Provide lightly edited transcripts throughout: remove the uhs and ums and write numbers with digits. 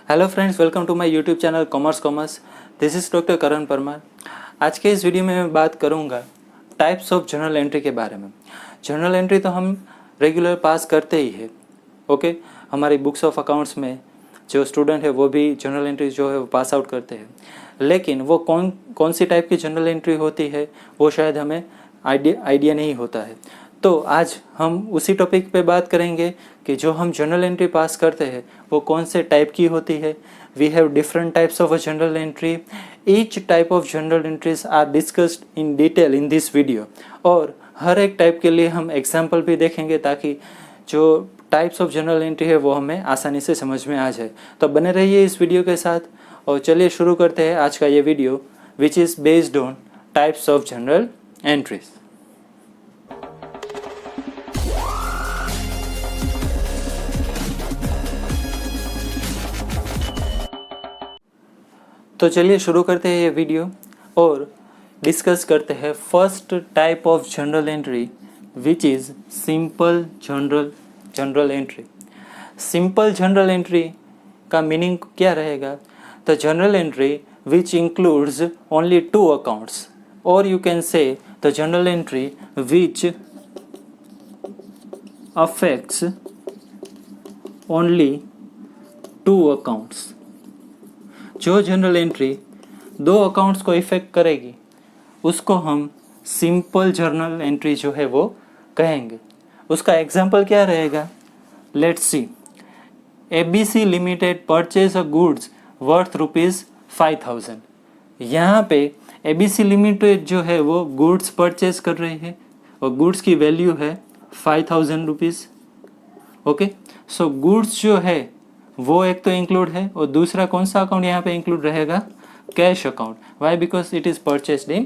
Hello friends, welcome to my YouTube channel commerce. This is doctor Karan Parmar. आज के इस video में मैं बात करूंगा टाइप्स ऑफ जर्नल एंट्री के बारे में। जर्नल एंट्री तो हम रेगुलर पास करते ही है, ओके। हमारी बुक्स ऑफ अकाउंट्स में जो स्टूडेंट है वो भी जर्नल एंट्री जो है वो पास आउट करते हैं, लेकिन वो कौन सी टाइप की जर्नल एंट्री होती है वो शायद हमें आइडिया नहीं होता है। तो आज हम उसी टॉपिक पे बात करेंगे कि जो हम जर्नल एंट्री पास करते हैं वो कौन से टाइप की होती है। We have different types of a journal entry. Each type of journal entries are discussed in detail in this video, और हर एक टाइप के लिए हम एग्जाम्पल भी देखेंगे ताकि जो टाइप्स ऑफ जर्नल एंट्री है वो हमें आसानी से समझ में आ जाए। तो बने रहिए इस वीडियो के साथ और चलिए शुरू करते हैं आज का ये video which is based on types of journal entries. तो चलिए शुरू करते हैं ये वीडियो और डिस्कस करते हैं first type of journal entry which is simple journal entry. Simple journal entry का मीनिंग क्या रहेगा? The journal entry which includes only 2 accounts, और you can say the journal entry which affects only 2 accounts. जो general entry 2 accounts को effect करेगी उसको हम simple journal entry जो है वो कहेंगे। उसका एग्जाम्पल क्या रहेगा? Let's see. ABC limited purchase a goods worth ₹5,000। यहाँ पे ABC लिमिटेड जो है वो गुड्स परचेज कर रही है और गुड्स की वैल्यू है ₹5,000। ओके, सो गुड्स जो है वो एक तो इंक्लूड है और दूसरा कौन सा अकाउंट यहाँ पे इंक्लूड रहेगा? Cash account. Why? Because it is purchased in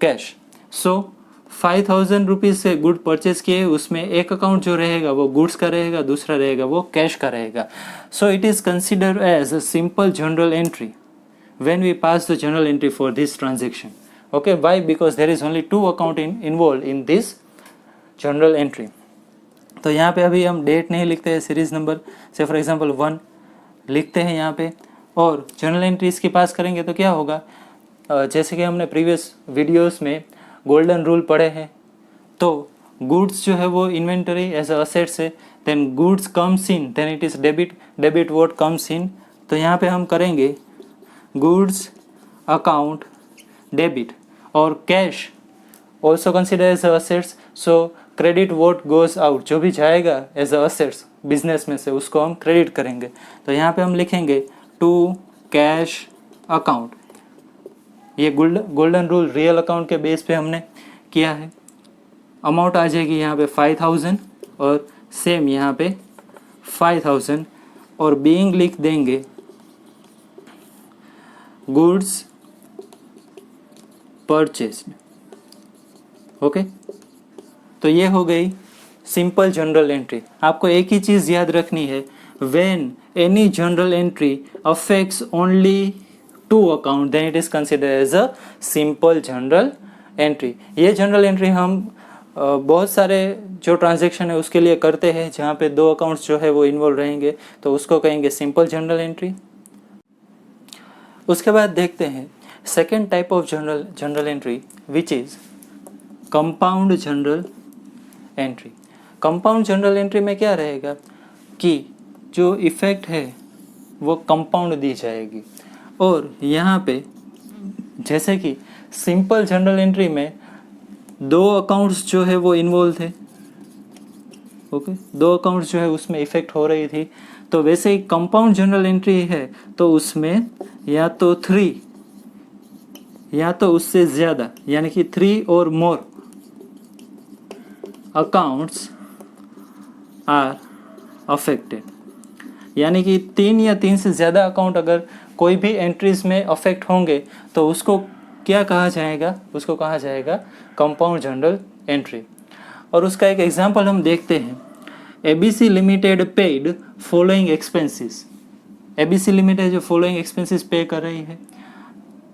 cash. So 5,000 rupees से गुड परचेज किए, उसमें एक अकाउंट जो रहेगा वो गुड्स का रहेगा, दूसरा रहेगा वो कैश का रहेगा। So it is considered as a simple journal entry when we pass the journal entry for this transaction. Okay, why? Because there is only 2 account involved in this journal entry. तो यहाँ पे अभी हम date नहीं लिखते हैं, series number से for example 1 लिखते हैं यहाँ पे, और जर्नल एंट्री इसकी पास करेंगे तो क्या होगा? जैसे कि हमने प्रीवियस वीडियोस में गोल्डन रूल पढ़े हैं, तो गुड्स जो है वो इन्वेंटरी एज अ असेट्स है, then goods comes in, then it is debit what comes in. तो यहाँ पे हम करेंगे गुड्स अकाउंट डेबिट, और cash also consider as assets, so credit what goes out, जो भी जाएगा एज असेट्स बिजनेस में से उसको हम क्रेडिट करेंगे। तो यहाँ पे हम लिखेंगे टू कैश अकाउंट। ये गोल्डन रूल रियल अकाउंट के बेस पे हमने किया है। अमाउंट आ जाएगी यहाँ पे 5,000 और सेम यहाँ पे 5,000, और बीइंग लिख देंगे गुड्स परचेस्ड। ओके, तो ये हो गई सिंपल जर्नल एंट्री। आपको एक ही चीज़ याद रखनी है, when any journal entry affects only 2 account then it is considered as a simple journal entry. ये जर्नल एंट्री हम बहुत सारे जो ट्रांजैक्शन है उसके लिए करते हैं जहाँ पे 2 अकाउंट्स जो है वो इन्वॉल्व रहेंगे, तो उसको कहेंगे सिंपल जर्नल एंट्री। उसके बाद देखते हैं second type of journal entry which is compound journal entry. Compound journal entry में क्या रहेगा कि जो इफ़ेक्ट है वो कंपाउंड दी जाएगी, और यहाँ पे जैसे कि सिंपल जर्नल एंट्री में 2 अकाउंट्स जो है वो इन्वॉल्व थे, ओके, 2 अकाउंट्स जो है उसमें इफ़ेक्ट हो रही थी, तो वैसे ही कंपाउंड जर्नल एंट्री है तो उसमें या तो 3 या तो उससे ज़्यादा, यानी कि 3 और मोर अकाउंट्स आर अफेक्टेड, यानी कि 3 या 3 से ज़्यादा अकाउंट अगर कोई भी एंट्रीज में अफेक्ट होंगे तो उसको क्या कहा जाएगा? उसको कहा जाएगा कंपाउंड जर्नल एंट्री। और उसका एक एग्जांपल हम देखते हैं। ABC limited paid following expenses. ABC limited जो फॉलोइंग एक्सपेंसेस पे कर रही है,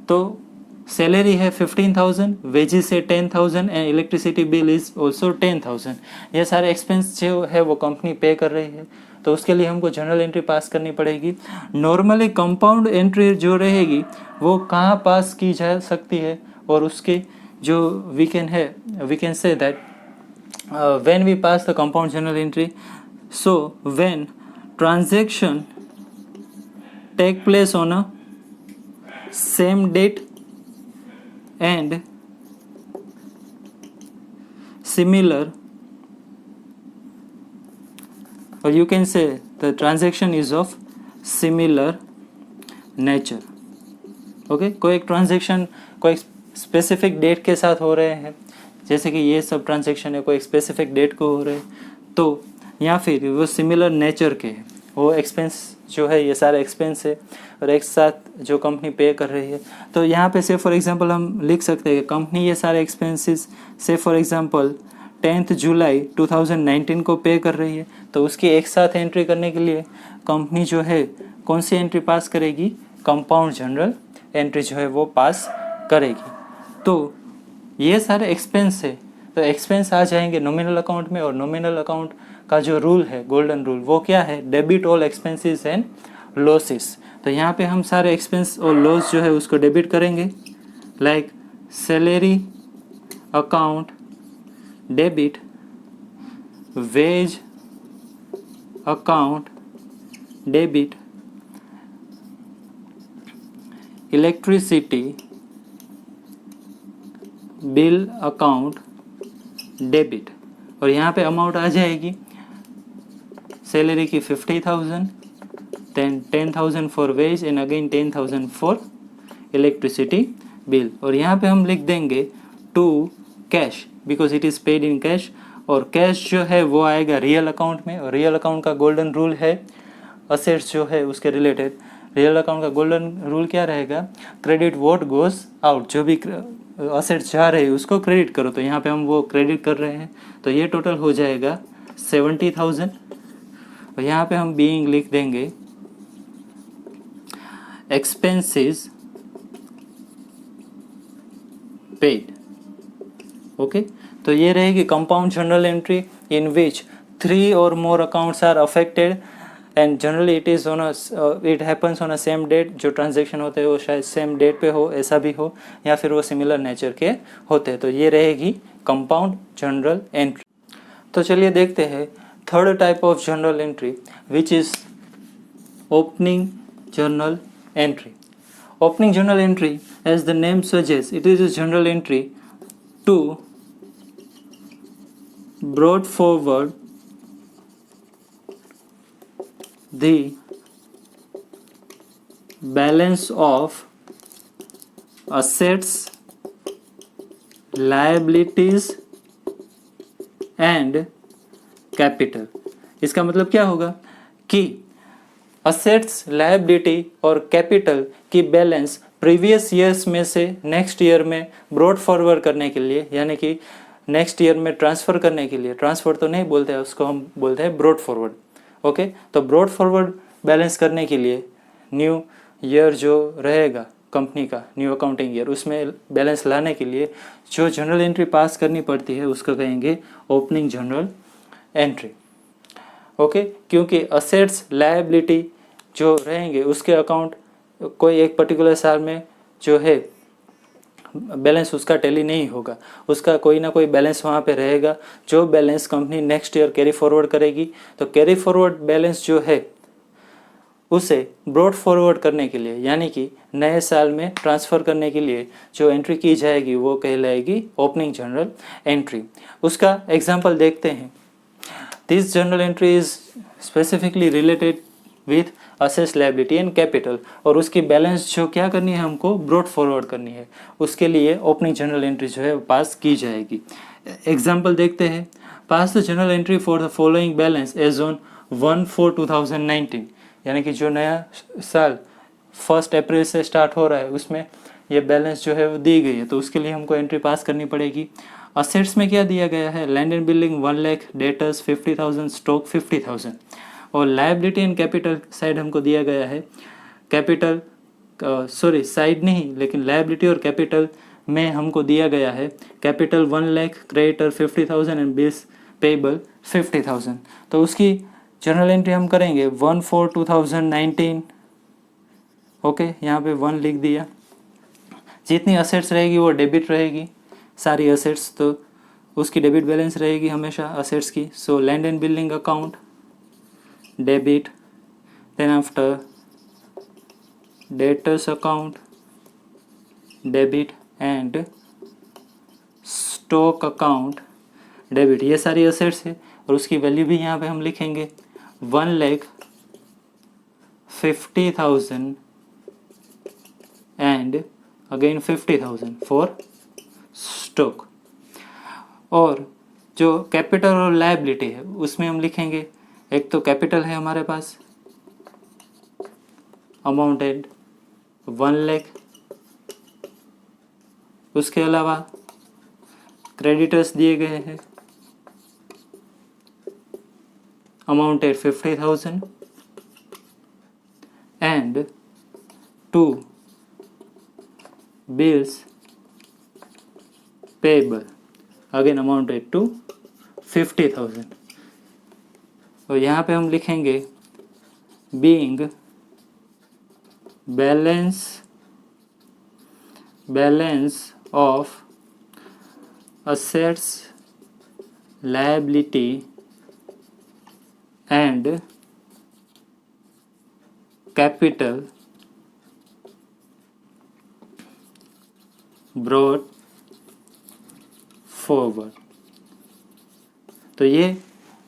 तो सैलरी है 15,000, वेजेस है 10,000 and electricity bill is also 10,000। ये सारे एक्सपेंस जो है वो कंपनी पे कर रही है। तो उसके लिए हमको जर्नल एंट्री पास करनी पड़ेगी। नॉर्मली कंपाउंड एंट्री जो रहेगी वो कहाँ पास की जा सकती है, और उसके जो we can say that when we pass the compound journal entry, so when transaction take place on a same date and similar, or you can say the transaction is of similar nature. Okay कोई एक transaction कोई specific date के साथ हो रहे हैं, जैसे कि ये सब ट्रांजेक्शन है कोई स्पेसिफिक डेट को हो रहे हैं, तो या फिर वो सिमिलर नेचर के हैं, वो एक्सपेंस जो है ये सारे एक्सपेंस है और एक साथ जो कंपनी पे कर रही है। तो यहाँ पे से फॉर एग्जांपल हम लिख सकते हैं कि कंपनी ये सारे एक्सपेंसेस से फॉर एग्जांपल 10 जुलाई 2019 को पे कर रही है, तो उसकी एक साथ एंट्री करने के लिए कंपनी जो है कौन सी एंट्री पास करेगी, कंपाउंड जनरल एंट्री जो है वो पास करेगी। तो ये सारे एक्सपेंस है, तो एक्सपेंस आ जाएंगे नॉमिनल अकाउंट में, और नॉमिनल अकाउंट का जो रूल है, गोल्डन रूल, वो क्या है, debit all expenses and losses. तो यहाँ पे हम सारे एक्सपेंस और लॉस जो है उसको डेबिट करेंगे, like salary account debit, wage account debit, electricity bill account debit. और यहाँ पे अमाउंट आ जाएगी सैलरी की 50,000, then 10,000 for wage and again 10,000 for electricity bill. और यहाँ पे हम लिख देंगे to cash because it is paid in cash, और कैश जो है वो आएगा रियल अकाउंट में, और रियल अकाउंट का गोल्डन रूल है असेट्स जो है उसके रिलेटेड। रियल अकाउंट का गोल्डन रूल क्या रहेगा, क्रेडिट व्हाट गोज आउट, जो भी असेट्स जा रहे हैं उसको क्रेडिट करो, तो यहाँ पे हम वो क्रेडिट कर रहे हैं, तो ये टोटल हो जाएगा 70,000। और यहाँ पे हम बीइंग लिख देंगे एक्सपेंसेस पेड। ओके, तो ये रहेगी compound journal entry in which 3 और more accounts are affected and generally it is on it happens on a same date. जो ट्रांजेक्शन होते हैं वो शायद सेम डेट पे हो, ऐसा भी हो, या फिर वो सिमिलर नेचर के होते हैं, तो ये रहेगी कंपाउंड जर्नल एंट्री। तो चलिए देखते हैं third type of journal entry which is opening journal entry. Opening journal entry, as the name suggests, it is a journal entry to brought forward the balance of assets, liabilities and capital। इसका मतलब क्या होगा कि assets, liability और capital की balance previous years में से next year में ब्रॉड फॉरवर्ड करने के लिए, यानी कि नेक्स्ट ईयर में ट्रांसफ़र करने के लिए, ट्रांसफ़र तो नहीं बोलते हैं उसको, हम बोलते हैं ब्रॉड फॉरवर्ड। ओके, तो ब्रॉड फॉरवर्ड बैलेंस करने के लिए न्यू ईयर जो रहेगा कंपनी का, न्यू अकाउंटिंग ईयर, उसमें बैलेंस लाने के लिए जो जर्नल एंट्री पास करनी पड़ती है उसको कहेंगे ओपनिंग जर्नल एंट्री। ओके, क्योंकि असेट्स, लायबिलिटी जो रहेंगे उसके अकाउंट कोई एक पर्टिकुलर साल में जो है बैलेंस उसका टैली नहीं होगा, उसका कोई ना कोई बैलेंस वहाँ पे रहेगा, जो balance company next year carry forward करेगी। तो कैरी फॉरवर्ड बैलेंस जो है उसे ब्रॉड फॉरवर्ड करने के लिए, यानी कि नए साल में ट्रांसफ़र करने के लिए जो एंट्री की जाएगी वो कहलाएगी ओपनिंग जर्नल एंट्री। उसका एग्जाम्पल देखते हैं। This journal entry is specifically related with assets, liability and capital, और उसकी बैलेंस जो क्या करनी है हमको ब्रॉड फॉरवर्ड करनी है, उसके लिए ओपनिंग जर्नल एंट्री जो है पास की जाएगी। एग्जाम्पल देखते हैं। Pass the journal entry for the following balance as on 1/4/2019, यानी कि जो नया साल 1 अप्रैल से स्टार्ट हो रहा है उसमें ये बैलेंस जो है वो दी गई है, तो उसके लिए हमको एंट्री पास करनी पड़ेगी। असेट्स में क्या दिया गया है, land and building 1 lakh, debtors 50,000, stock 50,000, और लायबिलिटी एंड कैपिटल साइड हमको दिया गया है कैपिटल, सॉरी साइड नहीं लेकिन लायबिलिटी और कैपिटल में हमको दिया गया है capital 1 lakh, creditor 50,000 and bills payable 50,000। तो उसकी जर्नल एंट्री हम करेंगे 1/4/2019, ओके, यहाँ पे 1 लिख दिया। जितनी असेट्स रहेगी वो डेबिट रहेगी, सारी असेट्स, तो उसकी डेबिट बैलेंस रहेगी हमेशा असेट्स की। So land and building account debit, then after debtors account debit and stock account debit, ये सारी असेट्स है और उसकी वैल्यू भी यहाँ पे हम लिखेंगे 1,50,000 एंड अगेन 50,000 फॉर स्टॉक। और जो कैपिटल और लायबिलिटी है उसमें हम लिखेंगे, एक तो कैपिटल है हमारे पास अमाउंटेड 1 लाख, उसके अलावा क्रेडिटर्स दिए गए हैं amounted 50,000 and 2 bills payable again amounted to 50,000। और यहाँ पे हम लिखेंगे being balance of assets, liability and capital brought forward। तो ये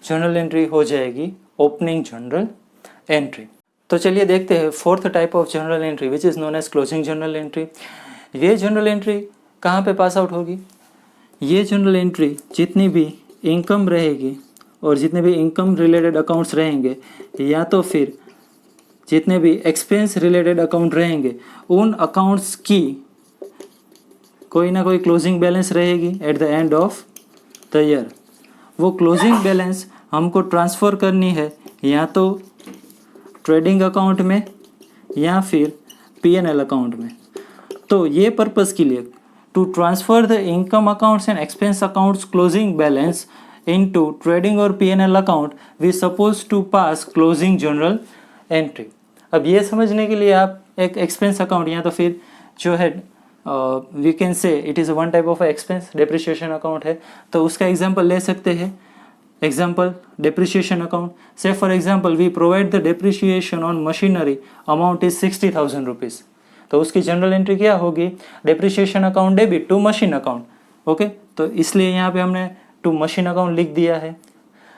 जर्नल एंट्री हो जाएगी ओपनिंग जर्नल एंट्री। तो चलिए देखते हैं fourth type of journal entry which is known as closing journal entry. ये जर्नल एंट्री कहाँ पे पास आउट होगी? ये जर्नल एंट्री जितनी भी इनकम रहेगी और जितने भी इनकम रिलेटेड अकाउंट्स रहेंगे या तो फिर जितने भी एक्सपेंस रिलेटेड अकाउंट रहेंगे उन अकाउंट्स की कोई ना कोई क्लोजिंग बैलेंस रहेगी at the end of the year. वो क्लोजिंग बैलेंस हमको ट्रांसफ़र करनी है या तो ट्रेडिंग अकाउंट में या फिर P&L अकाउंट में। तो ये पर्पस के लिए to transfer the income accounts and expense accounts closing balance into trading और P&L account we suppose to pass closing journal entry. अब ये समझने के लिए आप एक एक्सपेंस अकाउंट या तो फिर जो है we can say it is one type of expense depreciation account है, तो उसका एग्जांपल ले सकते हैं। Example depreciation account, say for example we provide the depreciation on machinery amount is 60,000 rupees, तो उसकी जनरल एंट्री क्या होगी? Depreciation account debit to machine account, okay. तो इसलिए यहाँ पे हमने टू मशीन अकाउंट लिख दिया है।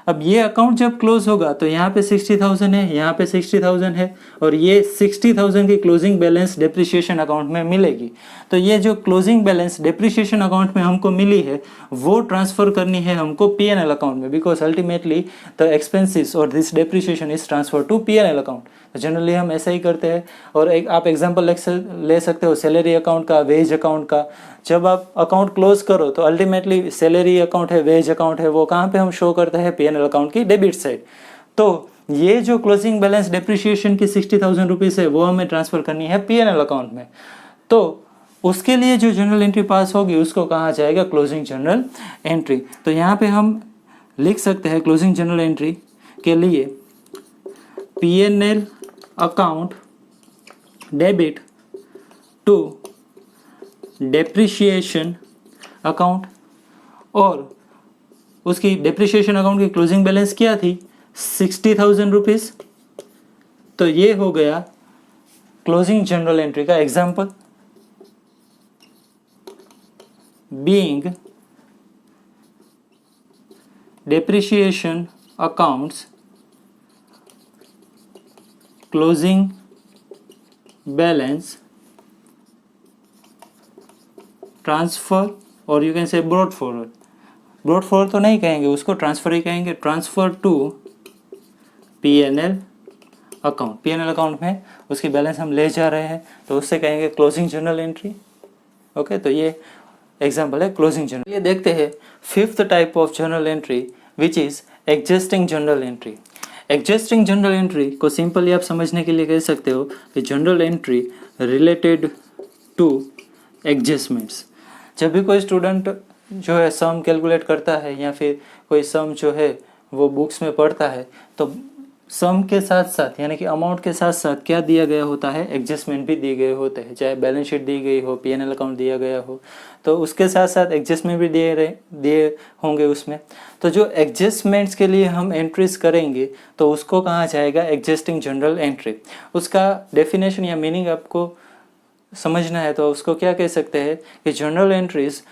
अब ये अकाउंट जब क्लोज होगा तो यहाँ पे 60,000 है, यहाँ पे 60,000 है और ये 60,000 की क्लोजिंग बैलेंस डेप्रिसिएशन अकाउंट में मिलेगी। तो ये जो क्लोजिंग बैलेंस डेप्रिसिएशन अकाउंट में हमको मिली है वो ट्रांसफ़र करनी है हमको P&L अकाउंट में, बिकॉज अल्टीमेटली द एक्सपेंसेस और this depreciation is transfer to P&L account. तो जनरली हम ऐसा ही करते हैं। और एक आप एग्जांपल ले सकते हो सैलरी अकाउंट का, वेज अकाउंट का। जब आप अकाउंट क्लोज करो तो अल्टीमेटली सैलरी अकाउंट है, वेज अकाउंट है, वो कहाँ पे हम शो करते हैं? P&L अकाउंट की डेबिट साइड। तो ये जो क्लोजिंग बैलेंस डेप्रिसिएशन की 60,000 रुपीज़ है वो हमें ट्रांसफ़र करनी है P&L अकाउंट में। तो उसके लिए जो जर्नल एंट्री पास होगी उसको कहा जाएगा क्लोजिंग जर्नल एंट्री। तो यहाँ पे हम लिख सकते हैं क्लोजिंग जर्नल एंट्री के लिए P&L account debit to depreciation account, और उसकी डेप्रिसिएशन अकाउंट की क्लोजिंग बैलेंस क्या थी? 60,000 रुपीज़। तो ये हो गया क्लोजिंग जर्नल एंट्री का example. being depreciation accounts closing balance transfer, और you can say brought forward। brought forward तो नहीं कहेंगे उसको, ट्रांसफर ही कहेंगे। Transfer to P&L account, P&L account में उसकी बैलेंस हम ले जा रहे हैं तो उससे कहेंगे क्लोजिंग जर्नल एंट्री, ओके। तो ये एग्जाम्पल है क्लोजिंग जर्नल। ये देखते हैं fifth type of journal entry which is adjusting journal entry. Adjusting journal entry को सिंपली आप समझने के लिए कह सकते हो कि journal entry related to adjustments. जब भी कोई स्टूडेंट जो है सम कैलकुलेट करता है या फिर कोई सम जो है वो बुक्स में पढ़ता है तो सम के साथ साथ यानी कि अमाउंट के साथ साथ क्या दिया गया होता है, एडजस्टमेंट भी दिए गए होते हैं। चाहे बैलेंस शीट दी गई हो, पीएनएल अकाउंट दिया गया हो, तो उसके साथ साथ एडजस्टमेंट भी दिए होंगे उसमें। तो जो एडजस्टमेंट्स के लिए हम एंट्रीज करेंगे तो उसको कहा जाएगा एडजस्टिंग जनरल एंट्री। उसका डेफिनेशन या मीनिंग आपको समझना है तो उसको क्या कह सकते हैं कि general entries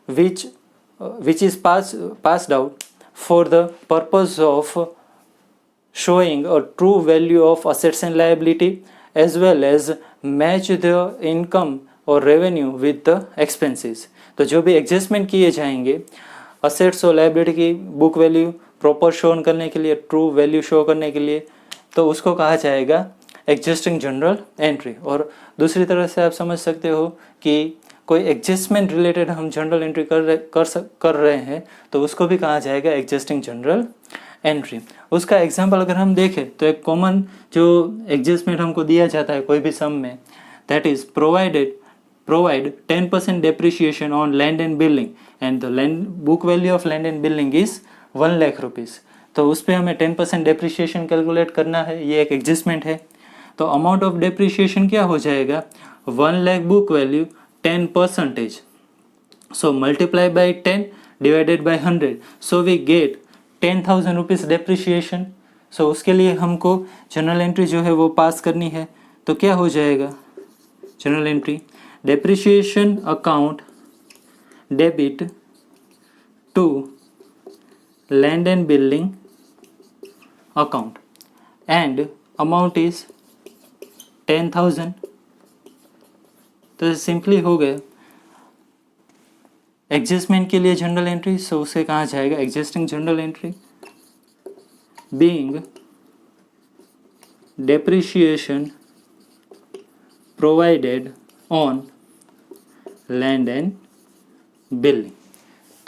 which is passed out for the purpose of showing a true value of assets and liability as well as match the income or revenue with the expenses। तो जो भी एडजस्टमेंट किए जाएंगे असेट्स और liability की book value proper show करने के लिए, ट्रू वैल्यू शो करने के लिए, तो उसको कहा जाएगा एडजस्टिंग जनरल एंट्री। और दूसरी तरह से आप समझ सकते हो कि कोई एडजस्टमेंट रिलेटेड हम जनरल एंट्री कर रहे हैं तो उसको भी कहा जाएगा एडजस्टिंग जनरल एंट्री। उसका एग्जांपल अगर हम देखें तो एक कॉमन जो एडजस्टमेंट हमको दिया जाता है कोई भी सम में, that is provide 10% depreciation on land and building and the land book value of land and building is 1 lakh rupees. तो उस पर हमें 10% डेप्रिसिएशन कैलकुलेट करना है, ये एक एडजस्टमेंट है। तो अमाउंट ऑफ डेप्रिसिएशन क्या हो जाएगा, 1 lakh book value 10%, so multiply by 10 divided by 100, so we get 10,000 rupees depreciation। so उसके लिए हमको जनरल एंट्री जो है वो पास करनी है। तो क्या हो जाएगा journal entry, depreciation account debit to land and building account and amount is 10,000। तो सिंपली हो गया एडजस्टमेंट के लिए जनरल एंट्री, सो उसे कहा जाएगा adjusting general entry. Being depreciation provided on land and building.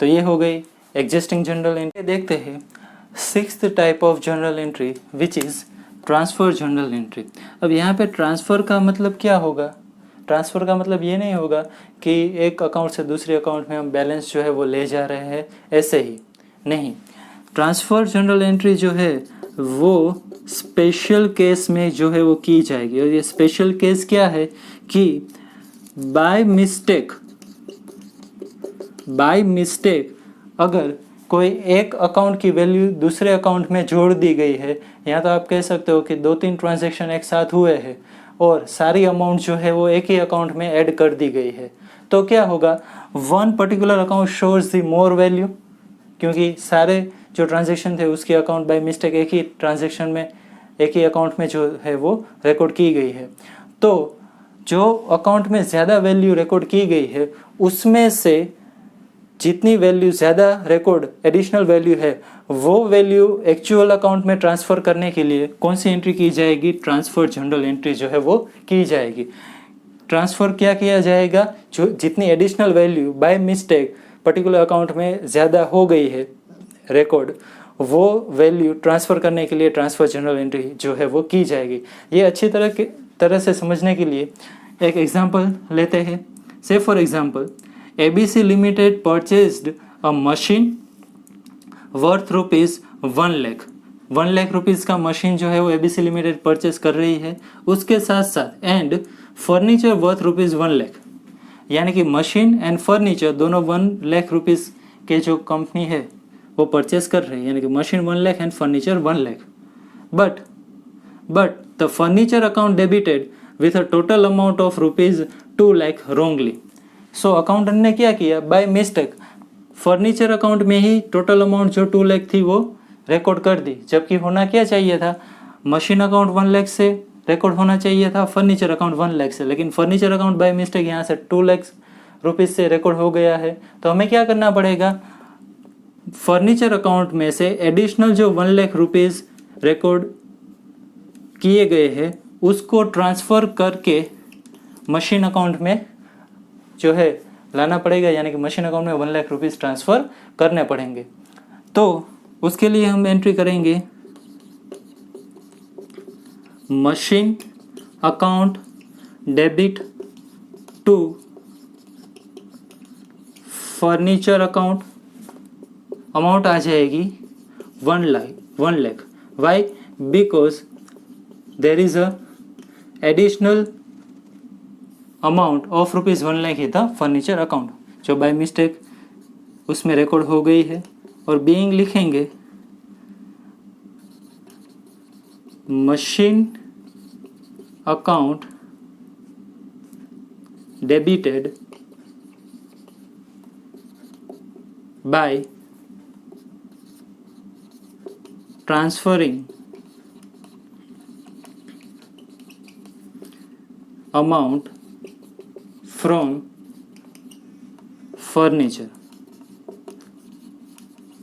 तो ये हो गई एडजस्टिंग जनरल एंट्री। देखते हैं 6th type of general entry which is transfer general entry. अब यहाँ पे ट्रांसफ़र का मतलब क्या होगा, ट्रांसफ़र का मतलब ये नहीं होगा कि एक अकाउंट से दूसरे अकाउंट में हम बैलेंस जो है वो ले जा रहे हैं, ऐसे ही नहीं। ट्रांसफ़र जनरल एंट्री जो है वो स्पेशल केस में जो है वो की जाएगी। और ये स्पेशल केस क्या है कि बाय मिस्टेक अगर कोई एक अकाउंट की वैल्यू दूसरे अकाउंट में जोड़ दी गई है, या तो आप कह सकते हो कि 2-3 ट्रांजैक्शन एक साथ हुए हैं और सारी अमाउंट जो है वो एक ही अकाउंट में ऐड कर दी गई है, तो क्या होगा, one particular account shows the more value, क्योंकि सारे जो ट्रांजैक्शन थे उसकी अकाउंट बाय मिस्टेक एक ही ट्रांजैक्शन में एक ही अकाउंट में जो है वो रिकॉर्ड की गई है। तो जो अकाउंट में ज़्यादा वैल्यू रिकॉर्ड की गई है उसमें से जितनी वैल्यू ज़्यादा रिकॉर्ड एडिशनल वैल्यू है वो वैल्यू एक्चुअल अकाउंट में ट्रांसफ़र करने के लिए कौन सी एंट्री की जाएगी, ट्रांसफ़र जनरल एंट्री जो है वो की जाएगी। ट्रांसफ़र क्या किया जाएगा, जो जितनी additional value by mistake particular account में ज़्यादा हो गई है रिकॉर्ड, वो वैल्यू ट्रांसफ़र करने के लिए ट्रांसफ़र जनरल एंट्री जो है वो की जाएगी। ये अच्छी तरह से समझने के लिए एक एग्जांपल लेते हैं। से for example ABC Limited purchased a machine worth rupees 1 lakh. 1 lakh rupees का मशीन जो है वो ABC Limited परचेज कर रही है। उसके साथ साथ and furniture worth rupees 1 lakh, यानी कि मशीन एंड फर्नीचर दोनों 1 लाख रुपीज़ के जो कंपनी है वो परचेज कर रही है, यानी कि machine 1 lakh and furniture 1 lakh. But the furniture account debited with a total amount of rupees 2 lakh wrongly. So accountant ने क्या किया, बाय मिस्टेक फर्नीचर अकाउंट में ही टोटल अमाउंट जो 2 लाख थी वो रिकॉर्ड कर दी, जबकि होना क्या चाहिए था, मशीन अकाउंट 1 लाख से रिकॉर्ड होना चाहिए था, फर्नीचर अकाउंट 1 लाख से, लेकिन फर्नीचर अकाउंट बाय मिस्टेक यहाँ से 2 लाख रुपीज़ से रिकॉर्ड हो गया है। तो हमें क्या करना पड़ेगा, फर्नीचर अकाउंट में से एडिशनल जो 1 लाख रुपीज़ रिकॉर्ड किए गए हैं उसको ट्रांसफ़र करके मशीन अकाउंट में जो है लाना पड़ेगा, यानी कि मशीन अकाउंट में 1 लाख रुपीज़ ट्रांसफ़र करने पड़ेंगे। तो उसके लिए हम एंट्री करेंगे machine account debit to furniture account, amount आ जाएगी 1 lakh. Why, because there is a additional amount of rupees 1 lakh in the furniture account, जो बाय मिस्टेक उसमें रिकॉर्ड हो गई है। और बीइंग लिखेंगे machine account debited bye transferring amount from furniture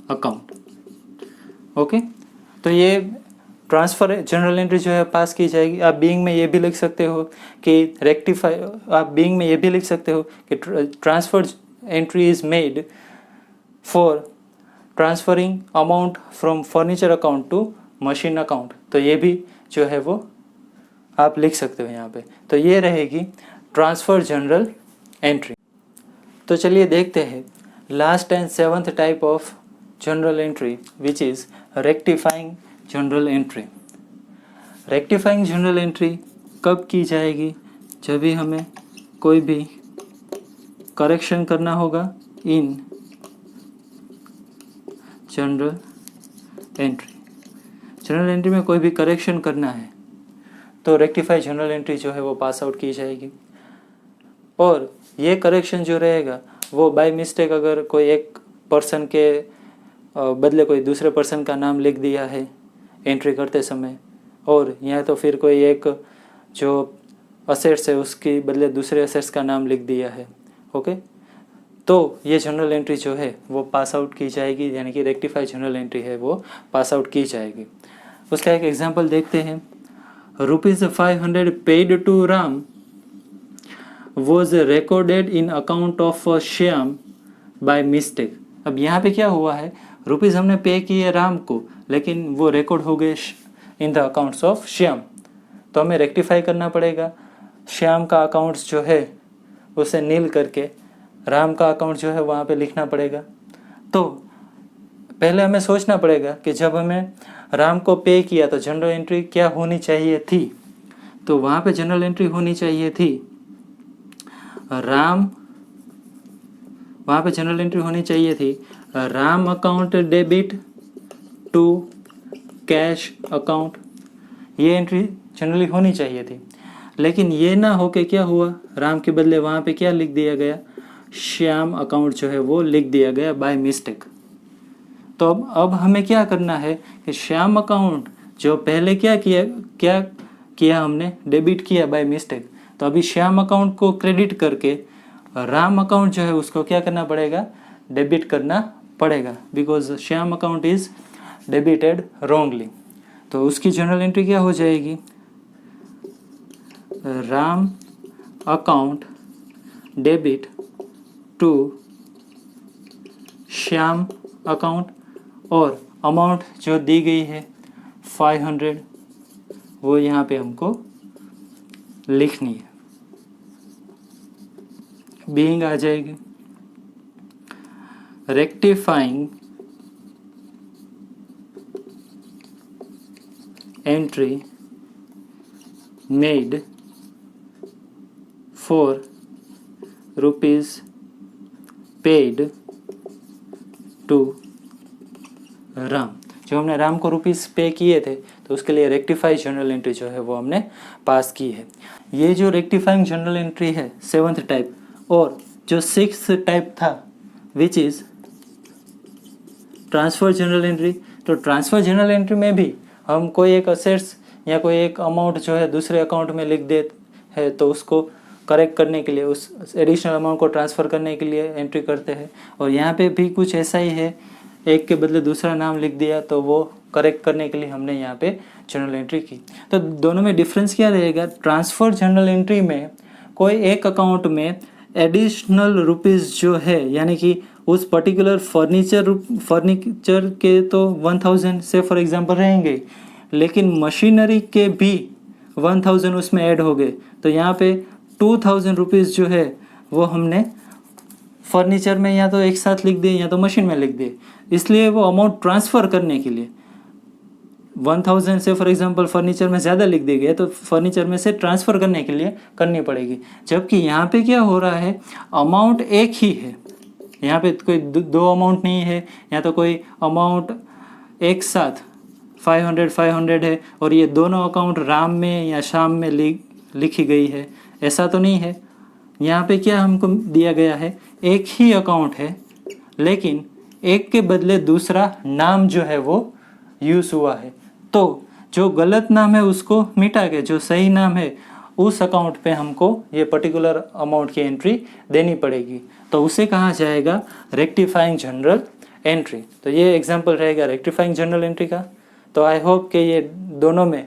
account. Okay, तो ये ट्रांसफर जनरल एंट्री जो है पास की जाएगी। आप बीइंग में ये भी लिख सकते हो कि रेक्टिफाई, आप बीइंग में ये भी लिख सकते हो कि transfer entry is made for transferring amount from furniture account to machine account. तो ये भी जो है वो आप लिख सकते हो यहाँ पे। तो ये रहेगी ट्रांसफर जनरल एंट्री। तो चलिए देखते हैं last and seventh type of general entry which is rectifying general entry. Rectifying general entry कब की जाएगी? जब भी हमें कोई भी करेक्शन करना होगा in general entry. General entry में कोई भी करेक्शन करना है तो रेक्टिफाई जनरल एंट्री जो है वो पास आउट की जाएगी। और ये करेक्शन जो रहेगा वो बाय मिस्टेक अगर कोई एक पर्सन के बदले कोई दूसरे पर्सन का नाम लिख दिया है एंट्री करते समय, और या तो फिर कोई एक जो असेट्स है उसके बदले दूसरे असेट्स का नाम लिख दिया है, ओके, तो ये जनरल एंट्री जो है वो पास आउट की जाएगी, यानी कि रेक्टिफाई जनरल एंट्री है वो पास आउट की जाएगी। उसका एक एग्जांपल देखते हैं। ₹500 paid to Ram was recorded in account of Shyam by mistake। अब यहाँ पे क्या हुआ है, रुपीज़ हमने पे किए राम को, लेकिन वो रिकॉर्ड हो गए in the accounts of Shyam. तो हमें रेक्टिफाई करना पड़ेगा, श्याम का अकाउंट्स जो है उसे नील करके राम का अकाउंट जो है वहाँ पे लिखना पड़ेगा। तो पहले हमें सोचना पड़ेगा कि जब हमें राम को पे किया तो जनरल एंट्री क्या होनी चाहिए थी। तो वहाँ पे जनरल एंट्री होनी चाहिए थी राम, वहाँ पे जनरल एंट्री होनी चाहिए थी Ram account debit to cash account. ये एंट्री जनरली होनी चाहिए थी, लेकिन ये ना होके क्या हुआ, राम के बदले वहाँ पे क्या लिख दिया गया, श्याम अकाउंट जो है वो लिख दिया गया बाय मिस्टेक। तो अब हमें क्या करना है कि श्याम अकाउंट जो पहले क्या किया हमने डेबिट किया बाय मिस्टेक, तो अभी श्याम अकाउंट को क्रेडिट करके राम अकाउंट जो है उसको क्या करना पड़ेगा, डेबिट करना पड़ेगा, because Shyam account is debited wrongly. तो उसकी जनरल एंट्री क्या हो जाएगी, Ram account debit to Shyam account, और अमाउंट जो दी गई है 500 वो यहाँ पे हमको लिखनी है, बीइंग आ जाएगी। Rectifying entry made for rupees paid to Ram. जो हमने राम को रुपीस पे किए थे तो उसके लिए रेक्टिफाई जनरल एंट्री जो है वो हमने पास की है। ये जो रेक्टिफाइंग जनरल एंट्री है 7th टाइप, और जो 6th टाइप था which is transfer general entry. तो ट्रांसफ़र जनरल एंट्री में भी हम कोई एक असेट्स या कोई एक अमाउंट जो है दूसरे अकाउंट में लिख दे है तो उसको करेक्ट करने के लिए, उस एडिशनल अमाउंट को ट्रांसफ़र करने के लिए एंट्री करते हैं। और यहाँ पे भी कुछ ऐसा ही है, एक के बदले दूसरा नाम लिख दिया तो वो करेक्ट करने के लिए हमने यहाँ पे जनरल एंट्री की। तो दोनों में डिफरेंस क्या रहेगा, ट्रांसफ़र जनरल एंट्री में कोई एक अकाउंट में एडिशनल रुपीज़ जो है, यानी कि उस पर्टिकुलर फर्नीचर के तो 1000 से फॉर एग्जांपल रहेंगे, लेकिन मशीनरी के भी 1000 उसमें ऐड हो गए, तो यहाँ पे 2000 रुपीज़ जो है वो हमने फर्नीचर में या तो एक साथ लिख दिए या तो मशीन में लिख दिए। इसलिए वो अमाउंट ट्रांसफ़र करने के लिए 1000 से फॉर एग्जांपल फर्नीचर में ज़्यादा लिख दी गई है तो फर्नीचर में से ट्रांसफ़र करने के लिए करनी पड़ेगी। जबकि यहाँ पे क्या हो रहा है, अमाउंट एक ही है, यहाँ पे कोई दो अमाउंट नहीं है, यहाँ तो कोई अमाउंट एक साथ 500 है और ये दोनों अकाउंट राम में या श्याम में लिखी गई है, ऐसा तो नहीं है। यहाँ पे क्या हमको दिया गया है, एक ही अकाउंट है लेकिन एक के बदले दूसरा नाम जो है वो यूज़ हुआ है। तो जो गलत नाम है उसको मिटा के जो सही नाम है उस अकाउंट पे हमको ये पर्टिकुलर अमाउंट की एंट्री देनी पड़ेगी। तो उसे कहा जाएगा रेक्टिफाइंग जनरल एंट्री। तो ये एग्जांपल रहेगा रेक्टिफाइंग जनरल एंट्री का। तो आई होप कि ये दोनों में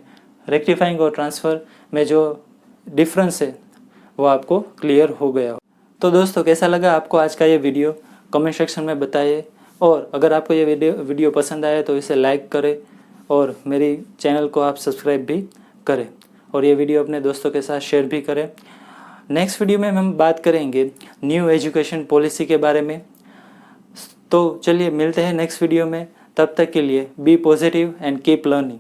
रेक्टिफाइंग और ट्रांसफ़र में जो डिफरेंस है वो आपको क्लियर हो गया हो। तो दोस्तों कैसा लगा आपको आज का ये वीडियो, कमेंट सेक्शन में बताइए। और अगर आपको ये वीडियो पसंद आए तो इसे लाइक करें और मेरी चैनल को आप सब्सक्राइब भी करें और ये वीडियो अपने दोस्तों के साथ शेयर भी करें। नेक्स्ट वीडियो में हम बात करेंगे न्यू एजुकेशन पॉलिसी के बारे में। तो चलिए मिलते हैं नेक्स्ट वीडियो में, तब तक के लिए be positive and keep learning.